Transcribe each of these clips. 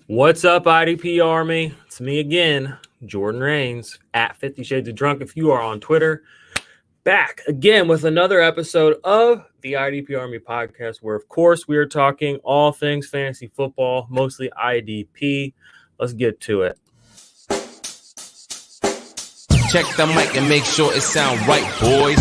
What's up, IDP Army? It's me again, Jordan Rains, at 50 Shades of Drunk if you are on Twitter. Back again with another episode of the IDP Army podcast, where, of course, we are talking all things fantasy football, mostly IDP. Let's get to it. Check the mic and make sure it sound right, boys.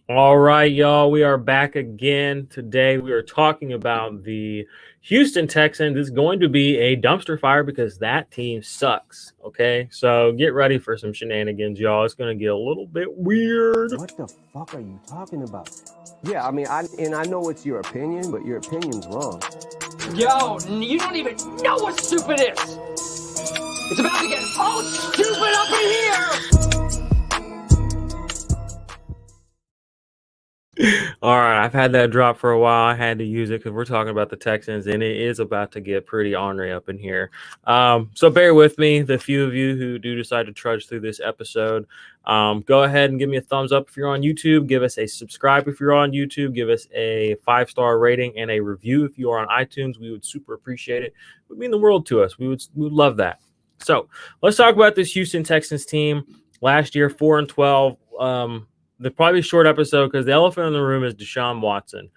All right, y'all, we are back again. Today we are talking about the Houston Texans. It's going to be a dumpster fire because that team sucks, okay? So get ready for some shenanigans, y'all. It's going to get a little bit weird. What the fuck are you talking about? Yeah, I mean, I know it's your opinion, but your opinion's wrong. Yo, you don't even know what stupid is! It's about to get all stupid up in here! All right, I've had that drop for a while. I had to use it because we're talking about the Texans, and it is about to get pretty ornery up in here. So bear with me, the few of you who do decide to trudge through this episode. Go ahead and give me a thumbs up if you're on YouTube. Give us a subscribe if you're on YouTube. Give us a 5-star rating and a review if you are on iTunes. We would super appreciate it. It would mean the world to us. We would love that. So let's talk about this Houston Texans team. Last year, 4-12. The probably short episode because the elephant in the room is Deshaun Watson.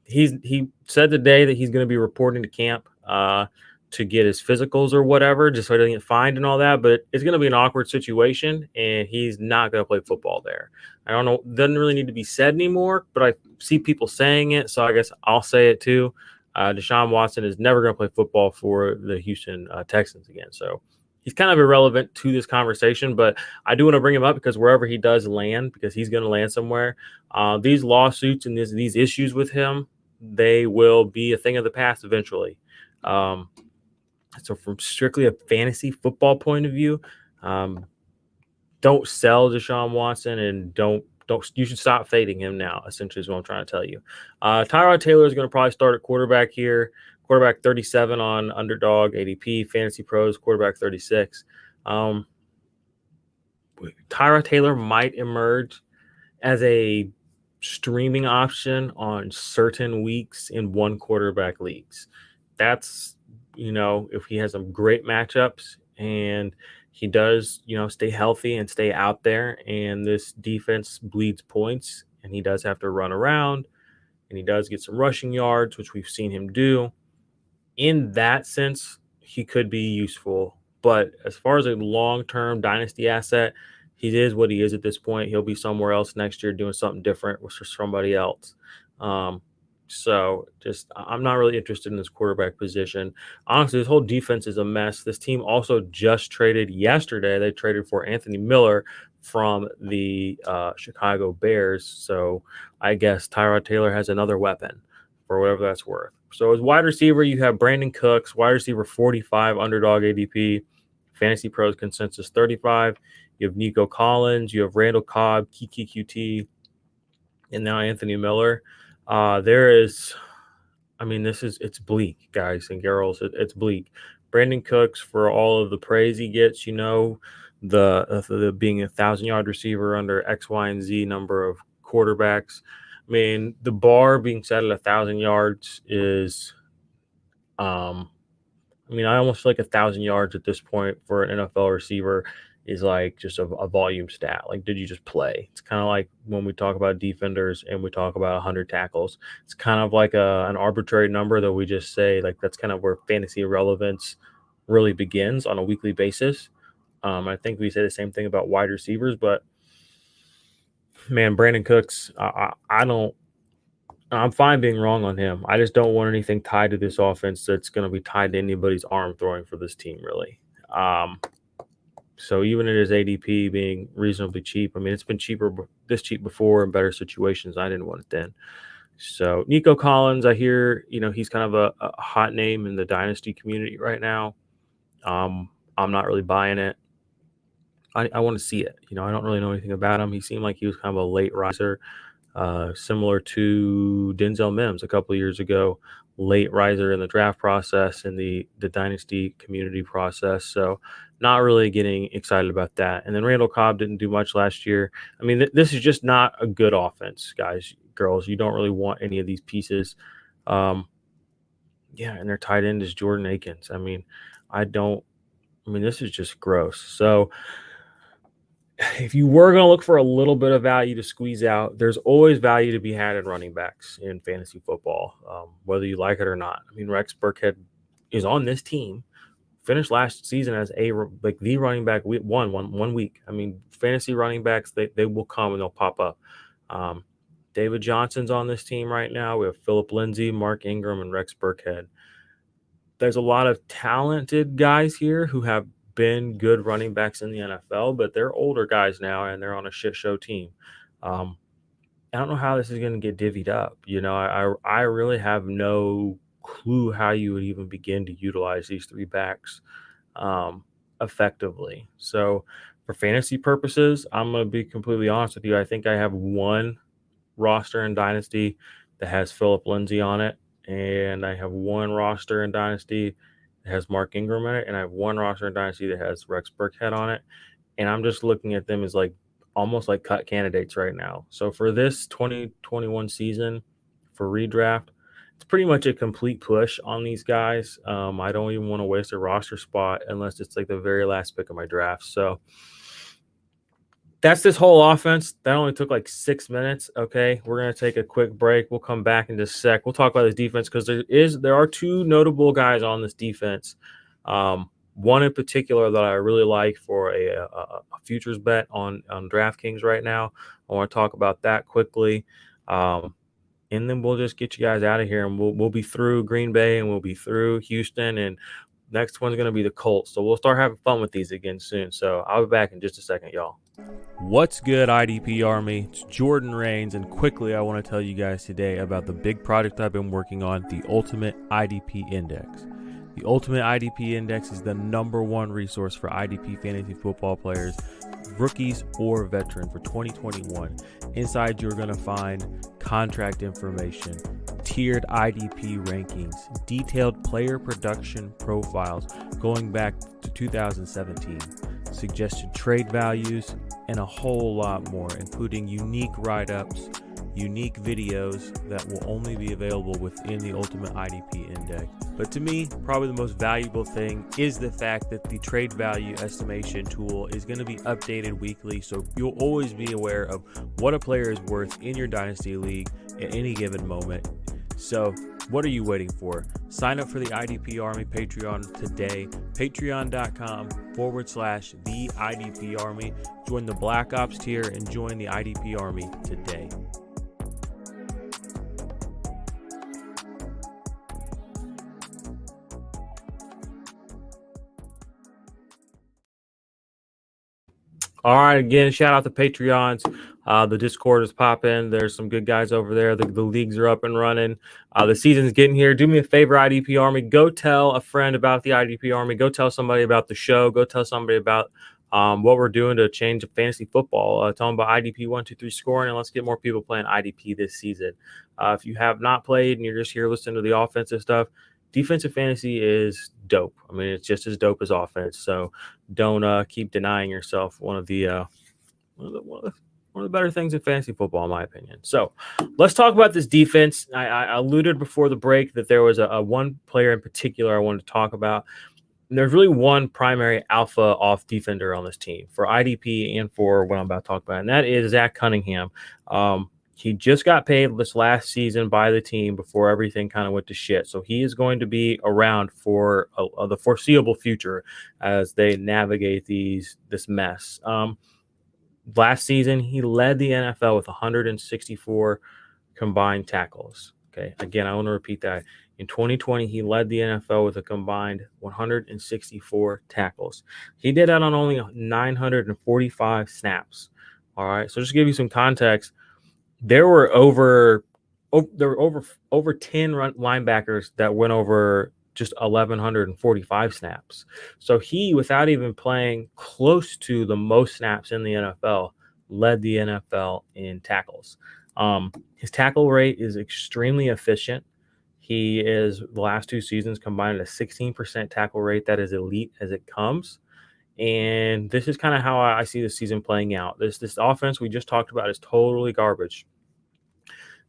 He said today that he's going to be reporting to camp to get his physicals or whatever, just so he doesn't get fined and all that. But it's going to be an awkward situation, and he's not going to play football there. I don't know. Doesn't really need to be said anymore, but I see people saying it, so I guess I'll say it too. Deshaun Watson is never going to play football for the Houston Texans again. So he's kind of irrelevant to this conversation, but I do want to bring him up because wherever he does land, because he's going to land somewhere, these lawsuits and these issues with him, they will be a thing of the past eventually. So from strictly a fantasy football point of view, don't sell Deshaun Watson and don't you should stop fading him now, essentially is what I'm trying to tell you. Tyrod Taylor is going to probably start at quarterback here. Quarterback 37 on Underdog, ADP, Fantasy Pros, quarterback 36. Tyrod Taylor might emerge as a streaming option on certain weeks in one quarterback leagues. That's, if he has some great matchups and he does, stay healthy and stay out there, and this defense bleeds points, and he does have to run around, and he does get some rushing yards, which we've seen him do. In that sense, he could be useful. But as far as a long-term dynasty asset, he is what he is at this point. He'll be somewhere else next year doing something different with somebody else. So I'm not really interested in this quarterback position. Honestly, this whole defense is a mess. This team also just traded yesterday. They traded for Anthony Miller from the Chicago Bears. So I guess Tyrod Taylor has another weapon for whatever that's worth. So as wide receiver, you have Brandon Cooks, wide receiver 45, Underdog ADP, Fantasy Pros consensus 35. You have Nico Collins, you have Randall Cobb, Kiki QT, and now Anthony Miller. It's bleak, guys and girls. It's bleak. Brandon Cooks, for all of the praise he gets, the being a 1,000-yard receiver under X, Y, and Z number of quarterbacks. I mean, the bar being set at 1,000 yards is, I almost feel like 1,000 yards at this point for an NFL receiver is like just a volume stat. Like, did you just play? It's kind of like when we talk about defenders and we talk about 100 tackles. It's kind of like an arbitrary number that we just say, like, that's kind of where fantasy relevance really begins on a weekly basis. I think we say the same thing about wide receivers, but man, Brandon Cooks, I'm fine being wrong on him. I just don't want anything tied to this offense that's going to be tied to anybody's arm throwing for this team, really. So even at his ADP being reasonably cheap, it's been this cheap before in better situations. I didn't want it then. So Nico Collins, I hear, he's kind of a hot name in the dynasty community right now. I'm not really buying it. I want to see it. I don't really know anything about him. He seemed like he was kind of a late riser, similar to Denzel Mims a couple of years ago, late riser in the draft process and the dynasty community process. So not really getting excited about that. And then Randall Cobb didn't do much last year. I mean, this is just not a good offense, guys, girls. You don't really want any of these pieces. And their tight end is Jordan Akins. This is just gross. So if you were going to look for a little bit of value to squeeze out, there's always value to be had in running backs in fantasy football, whether you like it or not. I mean, Rex Burkhead is on this team, finished last season as the running back one week. I mean, fantasy running backs, they will come and they'll pop up. David Johnson's on this team right now. We have Phillip Lindsay, Mark Ingram, and Rex Burkhead. There's a lot of talented guys here who have been good running backs in the NFL, but they're older guys now and they're on a shit show team. I don't know how this is going to get divvied up. I really have no clue how you would even begin to utilize these three backs effectively. So for fantasy purposes, I'm going to be completely honest with you. I think I have one roster in Dynasty that has Phillip Lindsay on it, and I have one roster in Dynasty that has Mark Ingram in it, and I have one roster in Dynasty that has Rex Burkhead on it, and I'm just looking at them as almost like cut candidates right now. So for this 2021 season for redraft, it's pretty much a complete push on these guys. I don't even want to waste a roster spot unless it's like the very last pick of my draft. So that's this whole offense. That only took like 6 minutes. Okay, we're going to take a quick break. We'll come back in just a sec. We'll talk about this defense because there are two notable guys on this defense. One in particular that I really like for a futures bet on DraftKings right now. I want to talk about that quickly. And then we'll just get you guys out of here, and we'll be through Green Bay and we'll be through Houston, and next one's going to be the Colts. So we'll start having fun with these again soon. So I'll be back in just a second, y'all. What's good, IDP Army? It's Jordan Rains, and quickly I want to tell you guys today about the big project I've been working on, the Ultimate IDP Index. The Ultimate IDP Index is the #1 resource for IDP fantasy football players, rookies or veterans for 2021. Inside, you're going to find contract information, tiered IDP rankings, detailed player production profiles going back to 2017, suggested trade values, and a whole lot more, including unique write-ups, unique videos that will only be available within the Ultimate IDP Index. But to me, probably the most valuable thing is the fact that the trade value estimation tool is going to be updated weekly, so you'll always be aware of what a player is worth in your Dynasty League at any given moment. So what are you waiting for? Sign up for the IDP Army Patreon today. Patreon.com/the IDP Army. Join the Black Ops tier and join the IDP Army today. All right, again, shout out to Patreons. The Discord is popping. There's some good guys over there. The leagues are up and running. The season's getting here. Do me a favor, IDP Army. Go tell a friend about the IDP Army. Go tell somebody about the show. Go tell somebody about what we're doing to change fantasy football. Tell them about IDP 123 scoring, and let's get more people playing IDP this season. If you have not played and you're just here listening to the offensive stuff, defensive fantasy is dope. I mean, it's just as dope as offense. So don't keep denying yourself one of the better things in fantasy football, in my opinion. So let's talk about this defense. I alluded before the break that there was a one player in particular I wanted to talk about. And there's really one primary alpha off defender on this team for IDP and for what I'm about to talk about, and that is Zach Cunningham. He just got paid this last season by the team before everything kind of went to shit. So he is going to be around for the foreseeable future as they navigate this mess. Last season, he led the NFL with 164 combined tackles. Okay, again, I want to repeat that. In 2020, he led the NFL with a combined 164 tackles. He did that on only 945 snaps. All right, so just to give you some context, there were over 10 linebackers that went over just 1,145 snaps. So he, without even playing close to the most snaps in the NFL, led the NFL in tackles. His tackle rate is extremely efficient. He is, the last 2 seasons combined, a 16% tackle rate. That is elite as it comes. And this is kind of how I see the season playing out. This offense we just talked about is totally garbage.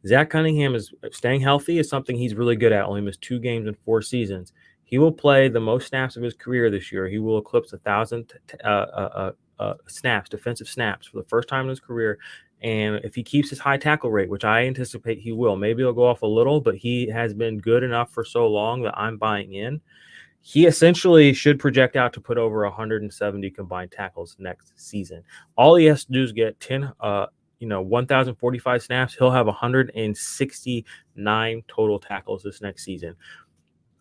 Zach Cunningham is staying healthy is something he's really good at. Only missed 2 games in 4 seasons. He will play the most snaps of his career this year. He will eclipse 1,000 snaps, defensive snaps, for the first time in his career. And if he keeps his high tackle rate, which I anticipate he will, maybe he'll go off a little, but he has been good enough for so long that I'm buying in. He essentially should project out to put over 170 combined tackles next season. All he has to do is get 1,045 snaps. He'll have 169 total tackles this next season.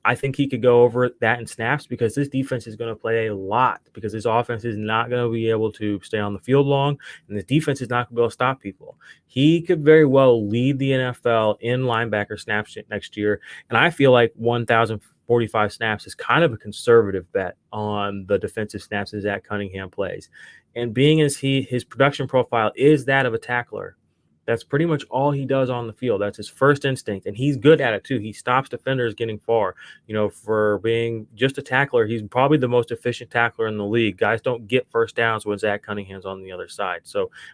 I think he could go over that in snaps because this defense is going to play a lot, because his offense is not going to be able to stay on the field long, and the defense is not going to be able to stop people. He could very well lead the NFL in linebacker snaps next year, and I feel like 1,045 snaps is kind of a conservative bet on the defensive snaps that Zach Cunningham plays. And being as his production profile is that of a tackler, that's pretty much all he does on the field. That's his first instinct, and he's good at it too. He stops defenders getting far. For being just a tackler, he's probably the most efficient tackler in the league. Guys don't get first downs when Zach Cunningham's on the other side,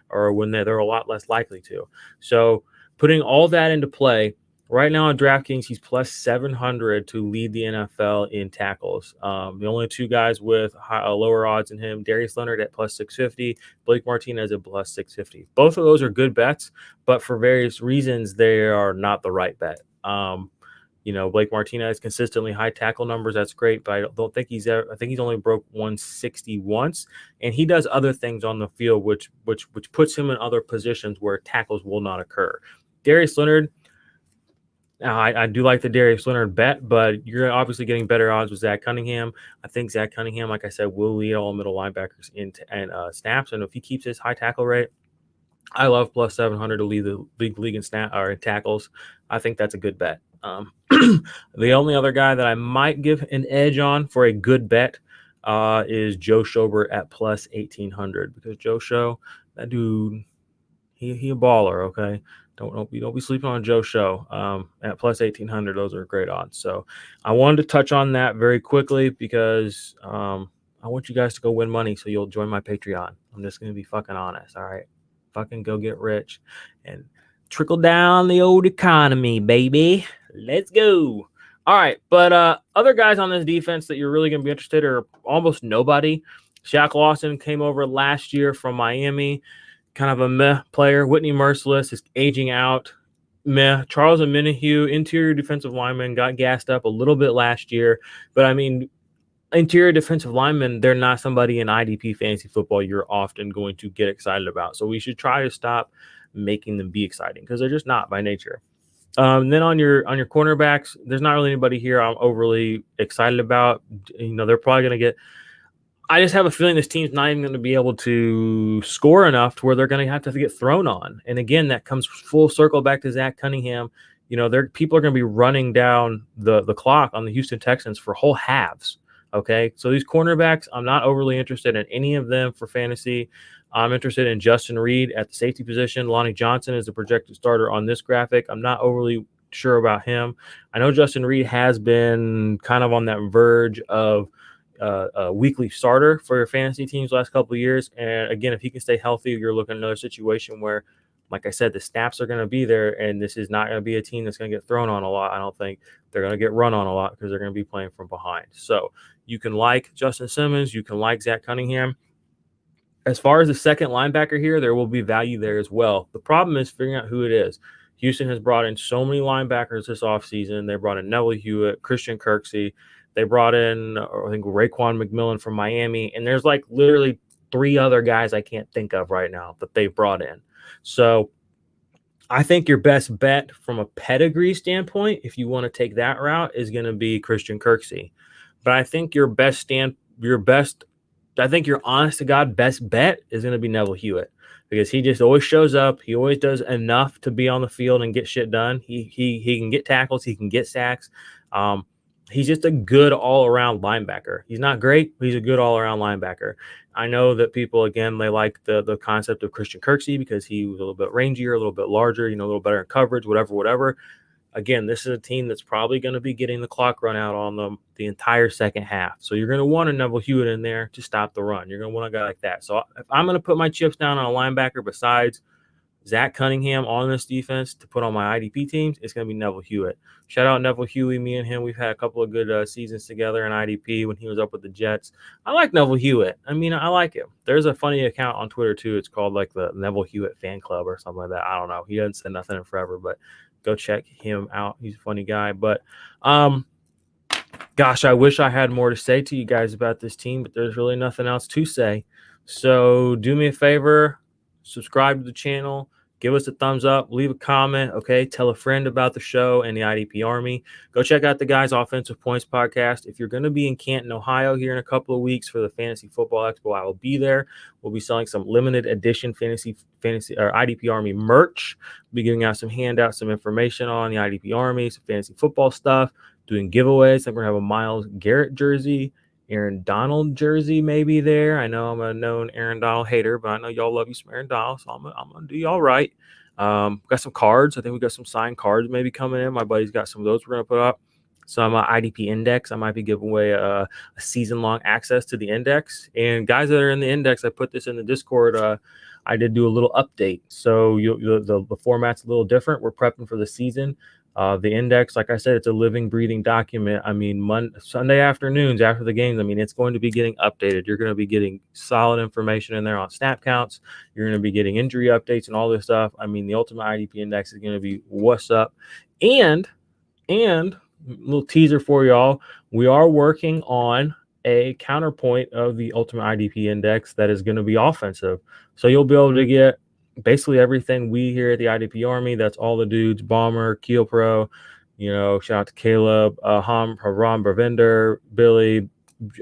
or when they're a lot less likely to. So putting all that into play, right now on DraftKings, he's plus 700 to lead the NFL in tackles. The only 2 guys with lower odds than him, Darius Leonard at plus 650, Blake Martinez at plus 650. Both of those are good bets, but for various reasons, they are not the right bet. Blake Martinez consistently high tackle numbers. That's great, but I don't think I think he's only broke 160 once, and he does other things on the field, which puts him in other positions where tackles will not occur. Darius Leonard, I do like the Darius Leonard bet, but you're obviously getting better odds with Zach Cunningham. I think Zach Cunningham, like I said, will lead all middle linebackers in snaps, and if he keeps his high tackle rate, I love plus 700 to lead the league in tackles. I think that's a good bet. The only other guy that I might give an edge on for a good bet is Joe Schobert at plus 1,800, because Joe Show, that dude, he a baller. Okay. Don't be sleeping on Joe Show. At plus 1,800, those are great odds. So I wanted to touch on that very quickly because I want you guys to go win money, so you'll join my Patreon. I'm just going to be fucking honest, all right? Fucking go get rich and trickle down the old economy, baby. Let's go. All right, but other guys on this defense that you're really going to be interested are almost nobody. Shaq Lawson came over last year from Miami. Kind of a meh player. Whitney Merciless is aging out. Meh. Charles Omenihu, interior defensive lineman, got gassed up a little bit last year. But, I mean, interior defensive linemen, they're not somebody in IDP fantasy football you're often going to get excited about. So we should try to stop making them be exciting because they're just not by nature. Then on your cornerbacks, there's not really anybody here I'm overly excited about. They're probably going to get – I just have a feeling this team's not even going to be able to score enough to where they're going to have to get thrown on. And again, that comes full circle back to Zach Cunningham. People are going to be running down the clock on the Houston Texans for whole halves. Okay. So these cornerbacks, I'm not overly interested in any of them for fantasy. I'm interested in Justin Reed at the safety position. Lonnie Johnson is the projected starter on this graphic. I'm not overly sure about him. I know Justin Reed has been kind of on that verge of a weekly starter for your fantasy teams last couple of years. And again, if he can stay healthy, you're looking at another situation where, like I said, the snaps are going to be there, and this is not going to be a team that's going to get thrown on a lot. I don't think they're going to get run on a lot because they're going to be playing from behind. So you can like Justin Simmons, you can like Zach Cunningham. As far as the second linebacker here, there will be value there as well. The problem is figuring out who it is. Houston has brought in so many linebackers this offseason. They brought in Neville Hewitt, Christian Kirksey. They brought in, I think, Raekwon McMillan from Miami. And there's like literally 3 other guys I can't think of right now that they've brought in. So I think your best bet from a pedigree standpoint, if you want to take that route, is going to be Christian Kirksey. But I think your honest to God best bet is going to be Neville Hewitt, because he just always shows up. He always does enough to be on the field and get shit done. He can get tackles. He can get sacks. he's just a good all-around linebacker. He's not great, but he's a good all-around linebacker. I know that people, again, they like the concept of Christian Kirksey because he was a little bit rangier, a little bit larger, a little better in coverage, whatever. Again, this is a team that's probably going to be getting the clock run out on them the entire second half. So you're going to want a Neville Hewitt in there to stop the run. You're going to want a guy like that. So if I'm going to put my chips down on a linebacker besides Zach Cunningham on this defense to put on my IDP teams, it's going to be Neville Hewitt. Shout out Neville Hewitt. Me and him, we've had a couple of good seasons together in IDP when he was up with the Jets. I like Neville Hewitt. I like him. There's a funny account on Twitter, too. It's called like the Neville Hewitt fan club or something like that. I don't know. He hasn't said nothing in forever, but go check him out. He's a funny guy. But, gosh, I wish I had more to say to you guys about this team, but there's really nothing else to say. So do me a favor, subscribe to the channel. Give us a thumbs up, leave a comment, okay? Tell a friend about the show and the IDP Army. Go check out the Guys Offensive Points podcast. If you're going to be in Canton, Ohio here in a couple of weeks for the Fantasy Football Expo, I will be there. We'll be selling some limited edition fantasy or IDP Army merch. We'll be giving out some handouts, some information on the IDP Army, some fantasy football stuff, doing giveaways. I think we're going to have a Myles Garrett jersey, Aaron Donald jersey maybe there. I know I'm a known Aaron Donald hater, but I know y'all love you some Aaron Donald, so I'm gonna do y'all right. Got some cards. I think we got some signed cards maybe coming in. My buddy's got some of those we're gonna put up. Some IDP Index. I might be giving away a season-long access to the Index. And guys that are in the Index, I put this in the Discord. I did do a little update. So the format's a little different. We're prepping for the season. The Index, like I said, it's a living, breathing document. Sunday afternoons after the games, it's going to be getting updated. You're going to be getting solid information in there on snap counts. You're going to be getting injury updates and all this stuff. The Ultimate IDP Index is going to be what's up. And a little teaser for y'all, we are working on a counterpoint of the Ultimate IDP Index that is going to be offensive. So you'll be able to get basically everything we here at the IDP Army. That's all the dudes, Bomber, Keel Pro, shout out to Caleb, Ron Bravinder, Billy,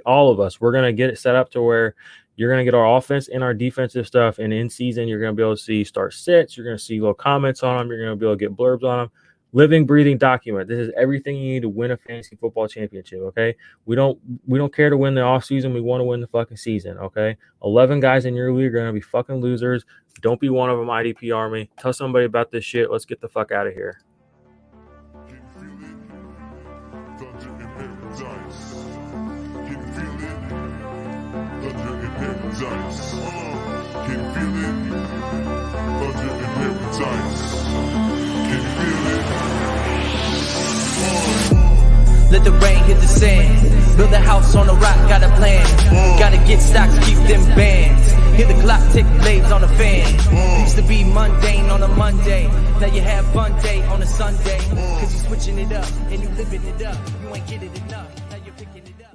all of us. We're going to get it set up to where you're going to get our offense and our defensive stuff. And in season, you're going to be able to see start sits. You're going to see little comments on them. You're going to be able to get blurbs on them. Living, breathing document. This is everything you need to win a fantasy football championship, okay? We don't care to win the offseason. We want to win the fucking season, okay? 11 guys in your league are going to be fucking losers. Don't be one of them, IDP Army. Tell somebody about this shit. Let's get the fuck out of here. Let the rain hit the sand. Build a house on a rock, got a plan. Gotta get stocks, keep them bands. Hear the clock tick, blades on the fan. Used to be mundane on a Monday. Now you have fun day on a Sunday. Cause you switching it up and you living it up. You ain't getting enough, now you're picking it up.